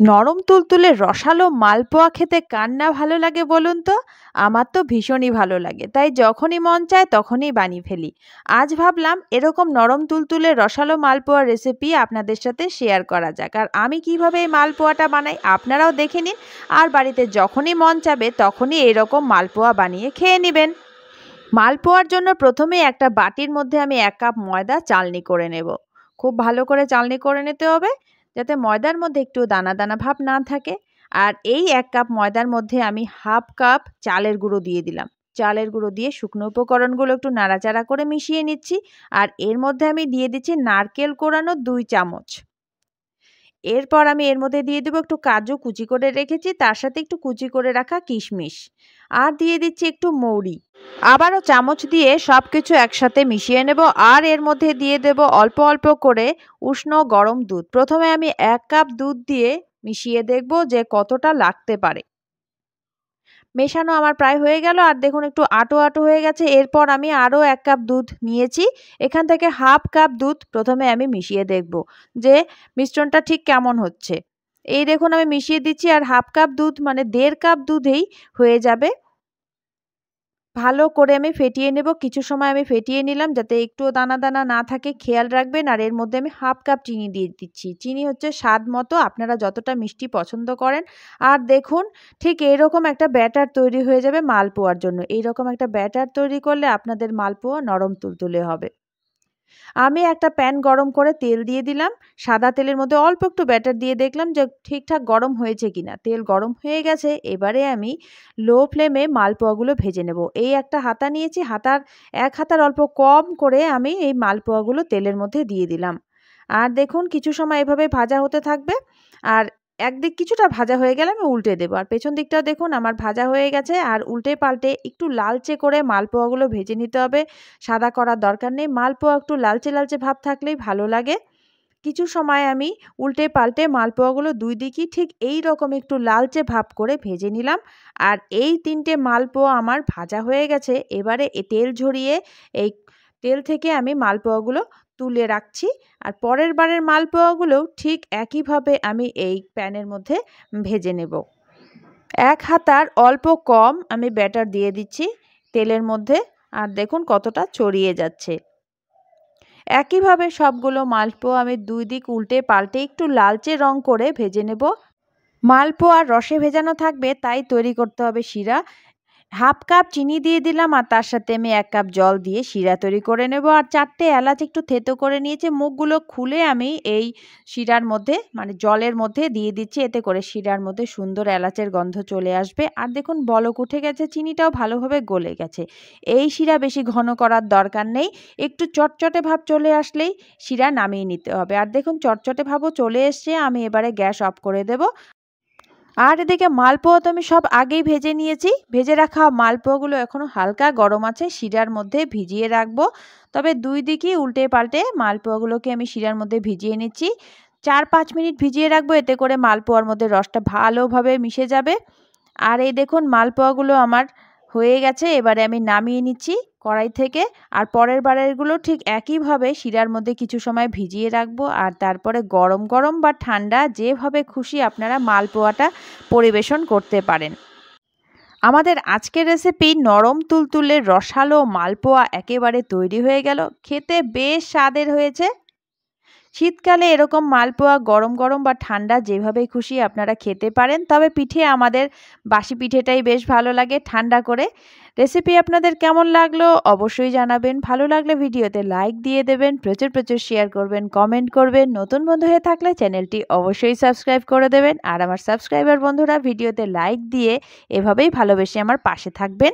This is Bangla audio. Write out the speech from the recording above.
নরম তুলতুলে রসালো মালপোয়া খেতে কার না ভালো লাগে বলুন তো? আমার তো ভীষণই ভালো লাগে। তাই যখনই মন চায় তখনই বানিয়ে ফেলি। আজ ভাবলাম এরকম নরম তুলতুলে রসালো মালপোয়ার রেসিপি আপনাদের সাথে শেয়ার করা যাক। আর আমি কিভাবে এই মালপোয়াটা বানাই আপনারাও দেখে নিন। আর বাড়িতে যখনই মন চাবে তখনই এরকম মালপোয়া বানিয়ে খেয়ে নেবেন। মালপোয়ার জন্য প্রথমেই একটা বাটির মধ্যে আমি ১ কাপ ময়দা চালনি করে নেব। খুব ভালো করে চালনি করে নিতে হবে যাতে ময়দার মধ্যে একটু দানা দানা ভাব না থাকে। আর এই ১ কাপ ময়দার মধ্যে আমি হাফ কাপ চালের গুঁড়ো দিয়ে দিলাম। চালের গুঁড়ো দিয়ে শুকনো উপকরণগুলো একটু নাড়াচাড়া করে মিশিয়ে নিচ্ছি। আর এর মধ্যে আমি দিয়ে দিচ্ছি নারকেল কোড়ানো ২ চামচ। এরপর আমি এর মধ্যে দিয়ে দেবো একটু কাজু কুচি করে রেখেছি, তার সাথে একটু কুচি করে রাখা কিশমিশ। আর দিয়ে দিচ্ছি একটু মৌরি। আবারও চামচ দিয়ে সব কিছু একসাথে মিশিয়ে নেব। আর এর মধ্যে দিয়ে দেব অল্প অল্প করে উষ্ণ গরম দুধ। প্রথমে আমি ১ কাপ দুধ দিয়ে মিশিয়ে দেখব যে কতটা লাগতে পারে। মেশানো আমার প্রায় হয়ে গেল। আর দেখুন একটু আঁটো আঁটো হয়ে গেছে। এরপর আমি আরও ১ কাপ দুধ নিয়েছি। এখান থেকে হাফ কাপ দুধ প্রথমে আমি মিশিয়ে দেখব যে মিশ্রণটা ঠিক কেমন হচ্ছে। এই দেখুন আমি মিশিয়ে দিচ্ছি। আর হাফ কাপ দুধ মানে ১.৫ কাপ দুধেই হয়ে যাবে। ভালো করে আমি ফেটিয়ে নেব। কিছু সময় আমি ফেটিয়ে নিলাম যাতে একটুও দানা দানা না থাকে, খেয়াল রাখবেন। আর এর মধ্যে আমি হাফ কাপ চিনি দিয়ে দিচ্ছি। চিনি হচ্ছে স্বাদ মতো, আপনারা যতটা মিষ্টি পছন্দ করেন। আর দেখুন ঠিক এইরকম একটা ব্যাটার তৈরি হয়ে যাবে মালপোয়ার জন্য। এইরকম একটা ব্যাটার তৈরি করলে আপনাদের মালপোয়া নরম তুলতুলে হবে। আমি একটা প্যান গরম করে তেল দিয়ে দিলাম। সাদা তেলের মধ্যে অল্প একটু ব্যাটার দিয়ে দেখলাম যে ঠিকঠাক গরম হয়েছে কিনা। তেল গরম হয়ে গেছে। এবারে আমি লো ফ্লেমে মালপোয়াগুলো ভেজে নেব। এই একটা হাতা নিয়েছি, এক হাতার অল্প কম করে আমি এই মালপোয়াগুলো তেলের মধ্যে দিয়ে দিলাম। আর দেখুন কিছু সময় এভাবে ভাজা হতে থাকবে। আর একদিক কিছুটা ভাজা হয়ে গেলে আমি উল্টে দেবো। আর পেছন দিকটাও দেখুন আমার ভাজা হয়ে গেছে। আর উল্টে পাল্টে একটু লালচে করে মালপোয়াগুলো ভেজে নিতে হবে। সাদা করার দরকার নেই। মালপোয়া একটু লালচে লালচে ভাব থাকলেই ভালো লাগে। কিছু সময় আমি উল্টে পাল্টে মালপোয়াগুলো ২ দিকই ঠিক এই রকম একটু লালচে ভাব করে ভেজে নিলাম। আর এই ৩টে মালপোয়া আমার ভাজা হয়ে গেছে। এবারে তেল ঝরিয়ে এই তেল থেকে আমি মালপোয়াগুলো তুলে রাখছি। আর পরের বারের মালপোয়াগুলোও ঠিক একইভাবে আমি এই প্যানের মধ্যে ভেজে নেব। ১ হাতার অল্প কম আমি ব্যাটার দিয়ে দিচ্ছি তেলের মধ্যে। আর দেখুন কতটা ছড়িয়ে যাচ্ছে। একইভাবে সবগুলো মালপোয়া আমি ২ দিক উল্টে পাল্টে একটু লালচে রং করে ভেজে নেব। মালপোয়া রসে ভেজানো থাকবে তাই তৈরি করতে হবে শিরা। হাফ কাপ চিনি দিয়ে দিলাম। আর তার সাথে আমি ১ কাপ জল দিয়ে শিরা তৈরি করে নেব। আর ৪টে এলাচ একটু থেতো করে নিয়েছি, মুখগুলো খুলে আমি এই শিরার মধ্যে মানে জলের মধ্যে দিয়ে দিচ্ছি। এতে করে শিরার মধ্যে সুন্দর এলাচের গন্ধ চলে আসবে। আর দেখুন বলক উঠে গেছে, চিনিটাও ভালোভাবে গলে গেছে। এই শিরা বেশি ঘন করার দরকার নেই। একটু চটচটে ভাব চলে আসলেই শিরা নামিয়ে নিতে হবে। আর দেখুন চটচটে ভাবও চলে এসছে। আমি এবারে গ্যাস অফ করে দেব। আর এদিকে মালপোয়া তো আমি সব আগেই ভেজে নিয়েছি। ভেজে রাখা মালপোয়াগুলো এখনও হালকা গরম আছে, শিরার মধ্যে ভিজিয়ে রাখবো। তবে ২ দিকই উল্টে পাল্টে মালপোয়াগুলোকে আমি শিরার মধ্যে ভিজিয়ে নিচ্ছি। ৪-৫ মিনিট ভিজিয়ে রাখবো, এতে করে মালপোয়ার মধ্যে রসটা ভালোভাবে মিশে যাবে। আর এই দেখুন মালপোয়াগুলো আমার হয়ে গেছে। এবারে আমি নামিয়ে নিচ্ছি কড়াই থেকে। আর পরের বারেরগুলো ঠিক একইভাবে শিরার মধ্যে কিছু সময় ভিজিয়ে রাখবো। আর তারপরে গরম গরম বা ঠান্ডা যেভাবে খুশি আপনারা মালপোয়াটা পরিবেশন করতে পারেন। আমাদের আজকের রেসিপি নরম তুলতুলে রসালো মালপোয়া একেবারে তৈরি হয়ে গেল। খেতে বেশ স্বাদের হয়েছে। শীতকালে এরকম মালপোয়া গরম গরম বা ঠান্ডা যেভাবেই খুশি আপনারা খেতে পারেন। তবে পিঠে আমাদের বাসি পিঠেটাই বেশ ভালো লাগে ঠান্ডা করে। রেসিপি আপনাদের কেমন লাগলো অবশ্যই জানাবেন। ভালো লাগলে ভিডিওতে লাইক দিয়ে দেবেন, প্রচুর প্রচুর শেয়ার করবেন, কমেন্ট করবেন। নতুন বন্ধু হয়ে থাকলে চ্যানেলটি অবশ্যই সাবস্ক্রাইব করে দেবেন। আর আমার সাবস্ক্রাইবার বন্ধুরা ভিডিওতে লাইক দিয়ে এভাবেই ভালোবেসে আমার পাশে থাকবেন।